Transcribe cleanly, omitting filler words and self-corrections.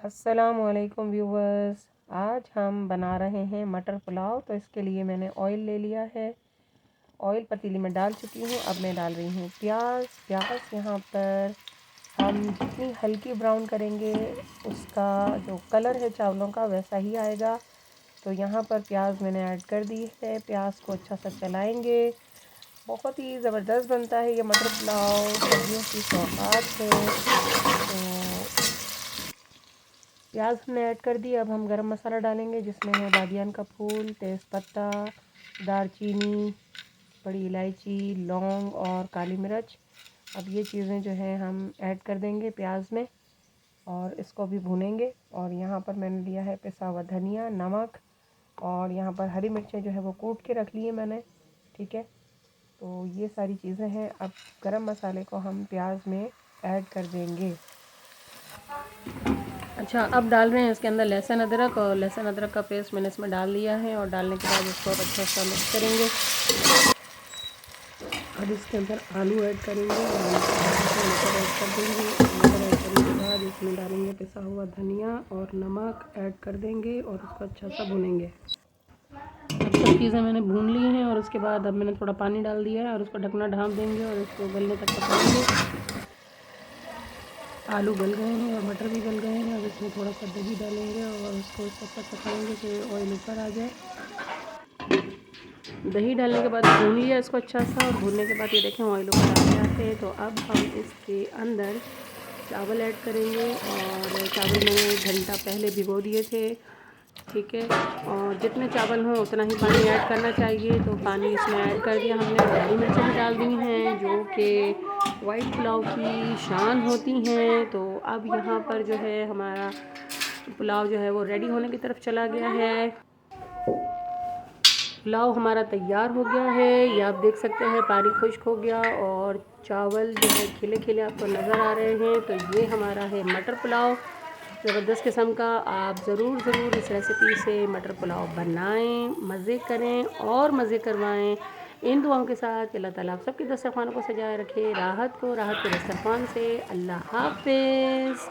अस्सलामुअलैकुम व्यूवर्स। आज हम बना रहे हैं मटर पुलाव। तो इसके लिए मैंने ऑयल ले लिया है। ऑयल पतीली में डाल चुकी हूँ। अब मैं डाल रही हूँ प्याज। यहाँ पर हम जितनी हल्की ब्राउन करेंगे उसका जो कलर है चावलों का वैसा ही आएगा। तो यहाँ पर प्याज मैंने ऐड कर दी है। प्याज को अच्छा सा चलाएंगे। बहुत ही ज़बरदस्त बनता है ये मटर पुलाव, सब्जियों की सौगात है। तो प्याज हमने ऐड कर दी। अब हम गरम मसाला डालेंगे जिसमें है बादियान का फूल, तेज़पत्ता, दालचीनी, बड़ी इलायची, लौंग और काली मिर्च। अब ये चीज़ें जो है हम ऐड कर देंगे प्याज में और इसको भी भूनेंगे। और यहाँ पर मैंने लिया है पिसा हुआ धनिया, नमक और यहाँ पर हरी मिर्चें जो है वो कूट के रख ली है मैंने। ठीक है, तो ये सारी चीज़ें हैं। अब गरम मसाले को हम प्याज में ऐड कर देंगे। अच्छा, अब डाल रहे हैं इसके अंदर लहसुन अदरक, और लहसुन अदरक का पेस्ट मैंने इसमें डाल दिया है। और डालने के बाद इसको अच्छा सा मिक्स करेंगे। अब इसके अंदर आलू ऐड करेंगे और मटर ऐड कर देंगे। मटर ऐड करने के बाद इसमें डालेंगे पिसा हुआ धनिया और नमक ऐड कर देंगे और उसको अच्छा सा भूनेंगे। अब सब चीज़ें मैंने भून ली हैं और उसके बाद अब मैंने थोड़ा पानी डाल दिया है और उसको ढकना ढाँप देंगे और इसको गलने तक पकाएंगे। आलू गल गए हैं और मटर भी गल गए हैं। अब इसमें थोड़ा सा दही डालेंगे और उसको इस तक पकाएंगे कि ऑयल ऊपर आ जाए। दही डालने के बाद भून लिया इसको अच्छा सा, और भूनने के बाद ये देखें ऑयल ऊपर आ गया है। तो अब हम इसके अंदर चावल ऐड करेंगे और चावल मैंने 1 घंटा पहले भिगो दिए थे। ठीक है, और जितने चावल हों उतना ही पानी ऐड करना चाहिए। तो पानी इसमें ऐड कर दिया हमने। हरी मिर्चें भी डाल दी हैं जो कि वाइट पुलाव की शान होती हैं। तो अब यहाँ पर जो है हमारा पुलाव जो है वो रेडी होने की तरफ चला गया है। पुलाव हमारा तैयार हो गया है। ये आप देख सकते हैं पानी खुश्क हो गया और चावल जो है खिले खिले आपको नज़र आ रहे हैं। तो ये हमारा है मटर पुलाव, ज़बरदस्त किस्म का। आप ज़रूर इस रेसिपी से मटर पुलाव बनाएं, मज़े करें और मज़े करवाएं। इन दुआओं के साथ कि अल्लाह ताला आप सबके दस्तरखानों को सजाए रखे, राहत के दस्तरखान से। अल्लाह हाफ़िज़।